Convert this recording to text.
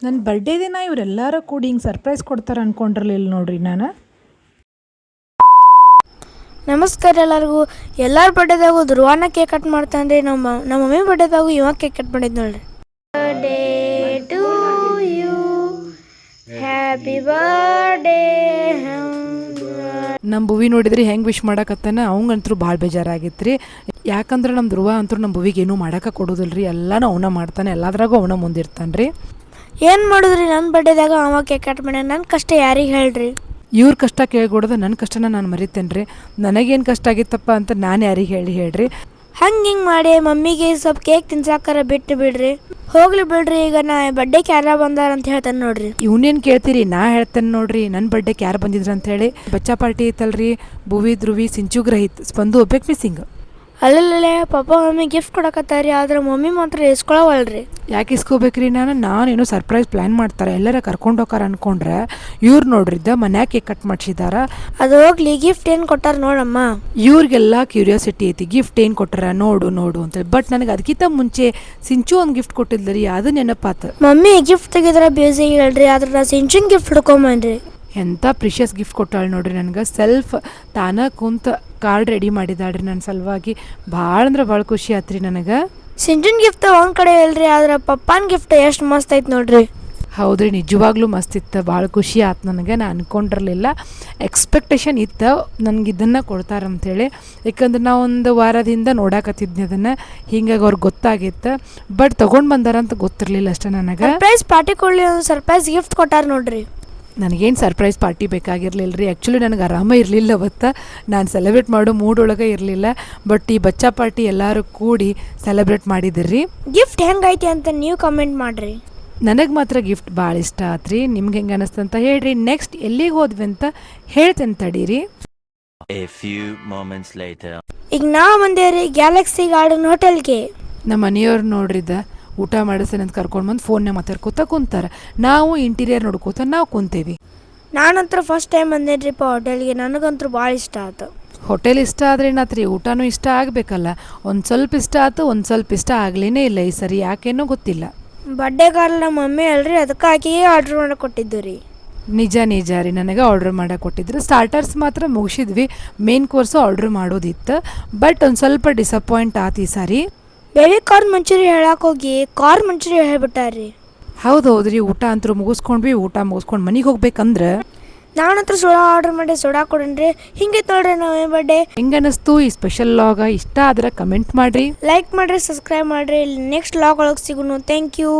ನನ್ನ ಬರ್ಡೇ ದಿನ ಇವರೆಲ್ಲರೂ ಕೂಡಿ ಹಿಂಗೆ ಸರ್ಪ್ರೈಸ್ ಕೊಡ್ತಾರೆ ಅಂದ್ಕೊಂಡಿರಲಿಲ್ಲ ನೋಡ್ರಿ ನಾನು. ನಮಸ್ಕಾರ ಎಲ್ಲರಿಗೂ. ಎಲ್ಲರ ಬರ್ಡೇದಾಗೂ ಧ್ರುವನ ಕೇಕ್ ಕಟ್ ಮಾಡ್ತಾನೆ ರೀ. ನಮ್ಮ ಮಮ್ಮಿ ಬರ್ಡೇದಾಗೂ ಇವಾಗ ಕೇಕ್ ಕಟ್ ಮಾಡಿದ್ದು ನೋಡ್ರಿ. Birthday to you, happy birthday. ನಮ್ಮ ಭುವಿ ನೋಡಿದ್ರಿ ಹೆಂಗೆ ವಿಶ್ ಮಾಡಕತ್ತಾನ. ಅವಂಗಂತೂ ಭಾಳ ಬೇಜಾರಾಗಿತ್ತು ರೀ. ಯಾಕಂದ್ರೆ ನಮ್ಮ ಧ್ರುವ ಅಂತೂ ನಮ್ಮ ಭುವಿಗೆ ಏನೂ ಮಾಡೋಕೆ ಕೊಡೋದಿಲ್ಲ ರೀ. ಎಲ್ಲನೂ ಅವನ ಮಾಡ್ತಾನೆ, ಎಲ್ಲದ್ರಾಗೂ ಅವನ ಮುಂದಿರ್ತಾನೆ ರೀ. ಏನು ಮಾಡಿದ್ರಿ ನನ್ನ ಬರ್ಡೇದಾಗ ಅವ ಕೇಕ್ ಕಟ್ ಮಾಡ್ಯಾನ. ನನ್ನ ಕಷ್ಟ ಯಾರಿಗೆ ಹೇಳ್ರಿ? ಇವ್ರ ಕಷ್ಟ ಕೇಳ್ಕೊಡೋದು ನನ್ನ ಕಷ್ಟನ ನಾನು ಮರಿತೇನೆ ರೀ. ನನಗೇನು ಕಷ್ಟ ಆಗಿತ್ತಪ್ಪ ಅಂತ ನಾನು ಯಾರಿಗೆ ಹೇಳ್ರಿ. ಹಂಗೆ ಹಿಂಗೆ ಮಾಡಿ ಮಮ್ಮಿಗೆ ಸ್ವಲ್ಪ ಕೇಕ್ ತಿನ್ಸಾಕರ ಬಿಟ್ಟು ಬಿಡ್ರಿ. ಹೋಗ್ಲಿ ಬಿಡ್ರಿ, ಈಗ ನಾ ಬರ್ಡೇಗೆ ಯಾರ ಬಂದಾರ ಅಂತ ಹೇಳ್ತಾನೆ ನೋಡ್ರಿ. ಇವನೇನು ಕೇಳ್ತೀರಿ, ನಾ ಹೇಳ್ತೇನೆ ನೋಡ್ರಿ ನನ್ನ ಬರ್ಡೇಗೆ ಯಾರು ಬಂದಿದ್ರು ಅಂತೇಳಿ. ಬಚ್ಚಾ ಪಾರ್ಟಿ ಐತಲ್ರಿ, ಭುವಿ, ಧ್ರುವಿ, ಸಿಂಚು ಗ್ರಹಿತ್, ಸ್ಪಂದು ಒಬ್ಬೇಕು ಮಿಸ್ಸಿಂಗ್. ಅಲ್ಲಲ್ಲೇ ಪಾಪ ಮಮ್ಮಿ ಗಿಫ್ಟ್ ಕೊಡಕತ್ತಾರಿ, ಆದ್ರೆ ಮಮ್ಮಿ ಮಾತ್ರ ಇಸ್ಕೊಳವಲ್ರಿ. ಯಾಕೆ ಇಸ್ಕೋಬೇಕ್ರಿ? ನಾನೇನೋ ಸರ್ಪ್ರೈಸ್ ಪ್ಲ್ಯಾನ್ ಮಾಡ್ತಾರೆ, ಎಲ್ಲರ ಕರ್ಕೊಂಡು ಹೋಗಾರ ಅನ್ಕೊಂಡ್ರೆ ಇವ್ರು ನೋಡ್ರಿದ್ದ ಮನ್ಯಾಗ ಕೇಕ್ ಕಟ್ ಮಾಡಿಸಿದಾರ. ಅದು ಹೋಗ್ಲಿ, ಗಿಫ್ಟ್ ಏನು ಕೊಟ್ಟಾರ ನೋಡಮ್ಮ. ಇವ್ರಿಗೆಲ್ಲ ಕ್ಯೂರಿಯಾಸಿಟಿ ಐತಿ, ಗಿಫ್ಟ್ ಏನು ಕೊಟ್ಟಾರ ನೋಡು ಅಂತೇಳಿ. ಬಟ್ ನನಗೆ ಅದಕ್ಕಿಂತ ಮುಂಚೆ ಸಿಂಚು ಒಂದು ಗಿಫ್ಟ್ ಕೊಟ್ಟಿದ್ರಿ, ಅದು ನೆನಪಾತ. ಮಮ್ಮಿ ಗಿಫ್ಟ್ ತೆಗಿದ್ರೆ ಬೇಸಿ ಹೇಳ್ರಿ, ಆದ್ರೆ ನಾ ಸಿಂಚುನ್ ಗಿಫ್ಟ್ ಹಿಡ್ಕೊಂಬನ್ರಿ. ಎಂಥ ಪ್ರಿಷಿಯಸ್ ಗಿಫ್ಟ್ ಕೊಟ್ಟಾಳೆ ನೋಡ್ರಿ ನನಗೆ. ಸೆಲ್ಫ್ ತಾನ ಕುಂತ ಕಾರ್ಡ್ ರೆಡಿ ಮಾಡಿದಾಳ್ರಿ ನನ್ನ ಸಲುವಾಗಿ. ಭಾಳ ಅಂದ್ರೆ ಭಾಳ ಖುಷಿ ಆತ್ರಿ ನನಗೆ. ಸಿಂಚುನ್ ಗಿಫ್ಟ್ ಒಂದು ಕಡೆ ಹೇಳ್ರಿ, ಆದ್ರೆ ಪಪ್ಪಾನ ಗಿಫ್ಟ್ ಎಷ್ಟು ಮಸ್ತ್ ಐತೆ ನೋಡ್ರಿ. ಹೌದ್ರಿ, ನಿಜವಾಗ್ಲೂ ಮಸ್ತ್ ಇತ್ತು. ಭಾಳ ಖುಷಿ ಆಯ್ತು ನನಗೆ. ನಾನು ಅನ್ಕೊಂಡಿರಲಿಲ್ಲ, ಎಕ್ಸ್ಪೆಕ್ಟೇಷನ್ ಇತ್ತು ನನಗೆ ಇದನ್ನು ಕೊಡ್ತಾರಂಥೇಳಿ. ಯಾಕಂದ್ರೆ ನಾವು ಒಂದು ವಾರದಿಂದ ನೋಡಾಕತ್ತಿದ್ನಿ ಅದನ್ನು, ಹೀಗಾಗಿ ಅವ್ರಿಗೆ ಗೊತ್ತಾಗಿತ್ತು. ಬಟ್ ತೊಗೊಂಡು ಬಂದಾರಂತ ಗೊತ್ತಿರಲಿಲ್ಲ ಅಷ್ಟೇ ನನಗೆ. ಸರ್ಪ್ರೈಸ್ ಪಾರ್ಟಿ ಕೊಡಲಿ, ಒಂದು ಸರ್ಪ್ರೈಸ್ ಗಿಫ್ಟ್ ಕೊಟ್ಟಾರ ನೋಡ್ರಿ. ನನಗೇನು ಸರ್ಪ್ರೈಸ್ ಪಾರ್ಟಿ ಬೇಕಾಗಿರಲಿಲ್ಲ ರೀ. ಆ್ಯಕ್ಚುಲಿ ನನಗೆ ಆರಾಮ ಇರಲಿಲ್ಲ ಅವತ್ತು, ನಾನು ಸೆಲೆಬ್ರೇಟ್ ಮಾಡೋ ಮೂಡೊಳಗೆ ಇರಲಿಲ್ಲ. ಬಟ್ ಈ ಬಚ್ಚಾ ಪಾರ್ಟಿ ಎಲ್ಲರೂ ಕೂಡಿ ಸೆಲೆಬ್ರೇಟ್ ಮಾಡಿದಿರಿ. ಗಿಫ್ಟ್ ಹೆಂಗೈತಿ ಅಂತ ನೀವು ಕಮೆಂಟ್ ಮಾಡಿರಿ. ನನಗೆ ಮಾತ್ರ ಗಿಫ್ಟ್ ಭಾಳ ಇಷ್ಟ ಆತ್ರಿ. ನಿಮ್ಗೆ ಹೆಂಗೆ ಅನ್ನಿಸ್ತಂತ ಹೇಳ್ರಿ. ನೆಕ್ಸ್ಟ್ ಎಲ್ಲಿಗೆ ಹೋದ್ವಿ ಅಂತ ಹೇಳ್ತೇನೆ ತಡೀರಿ. ಈಗ ನಾವು ಬಂದೇವ್ರಿ ಗ್ಯಾಲಕ್ಸಿ ಗಾರ್ಡನ್ ಹೋಟೆಲ್ಗೆ. ನಮ್ಮ ಮನೆಯವ್ರು ನೋಡ್ರಿದ್ದ ಊಟ ಮಾಡಿಸ್ತೇನೆ ಅಂತ ಕರ್ಕೊಂಡು ಬಂದು ಫೋನ್ನೇ ಮಾತಾಡ್ಕೋತ ಕುಂತಾರೆ. ನಾವು ಇಂಟೀರಿಯರ್ ನೋಡ್ಕೋತ ನಾವು ಕುಂತೇವಿ. ನಾನಂತೂ ಫಸ್ಟ್ ಟೈಮ್ ಬಂದೇನ್ರಿಪ್ಪ ಹೋಟೆಲ್ಗೆ. ನನಗಂತೂ ಭಾಳ ಇಷ್ಟ ಆಯ್ತು. ಹೋಟೆಲ್ ಇಷ್ಟ ಆದರೆ ಏನಾತ್ರಿ, ಊಟನೂ ಇಷ್ಟ ಆಗಬೇಕಲ್ಲ. ಒಂದು ಸ್ವಲ್ಪ ಇಷ್ಟ ಆಯ್ತು, ಒಂದು ಸ್ವಲ್ಪ ಇಷ್ಟ ಆಗಲೇನೇ ಇಲ್ಲ ಈ ಸರಿ. ಯಾಕೇನೋ ಗೊತ್ತಿಲ್ಲ. ಬರ್ಡೇ ಕಾರ್ಡ್ ನಮ್ಮ ಮಮ್ಮಿ ಅಲ್ರಿ, ಅದಕ್ಕೆ ಆಕೆಗೆ ಆರ್ಡ್ರ್ ಮಾಡಿ ಕೊಟ್ಟಿದ್ದು ರೀ. ನಿಜ ರೀ, ನನಗೆ ಆರ್ಡ್ರ್ ಮಾಡಕ್ಕೆ ಕೊಟ್ಟಿದ್ರು. ಸ್ಟಾರ್ಟರ್ಸ್ ಮಾತ್ರ ಮುಗಿಸಿದ್ವಿ, ಮೇನ್ ಕೋರ್ಸು ಆರ್ಡ್ರ್ ಮಾಡೋದಿತ್ತು. ಬಟ್ ಒಂದು ಸ್ವಲ್ಪ ಡಿಸಪಾಯಿಂಟ್ ಆತು ಈ ಸಾರಿ. ಬೇರೆ ಕಾರ್ನ್ ಮಂಚೂರಿ ಹೇಳಕ್ಕೆ ಹೋಗಿ ಕಾರ್ನ್ ಮಂಚೂರಿ ಹೇಳ್ಬಿಟ್ಟಾರ್ರಿ. ಹೌದ್ರಿ, ಊಟ ಅಂತೂ ಮುಗಿಸ್ಕೊಂಡ್ವಿ. ಊಟ ಮುಗಿಸ್ಕೊಂಡು ಮನೆಗೆ ಹೋಗ್ಬೇಕಂದ್ರೆ ನಾನಂತೂ ಸೋಡಾ ಆರ್ಡ್ರ್ ಮಾಡಿ ಸೋಡಾ ಕೊಡನ್ರಿ. ಹಿಂಗೆ ನೋಡ್ರಿ ನಾವು ಬರ್ಡೇ ಹೆಂಗೆ ಅನ್ನಿಸ್ತು ಈ ಸ್ಪೆಷಲ್ ಲಾಗ. ಇಷ್ಟ ಆದ್ರೆ ಕಮೆಂಟ್ ಮಾಡಿರಿ, ಲೈಕ್ ಮಾಡಿರಿ, ಸಬ್ಸ್ಕ್ರೈಬ್ ಮಾಡಿರಿ. ನೆಕ್ಸ್ಟ್ ಲಾಗ್ ಒಳಗೆ ಸಿಗೋಣ. Thank you.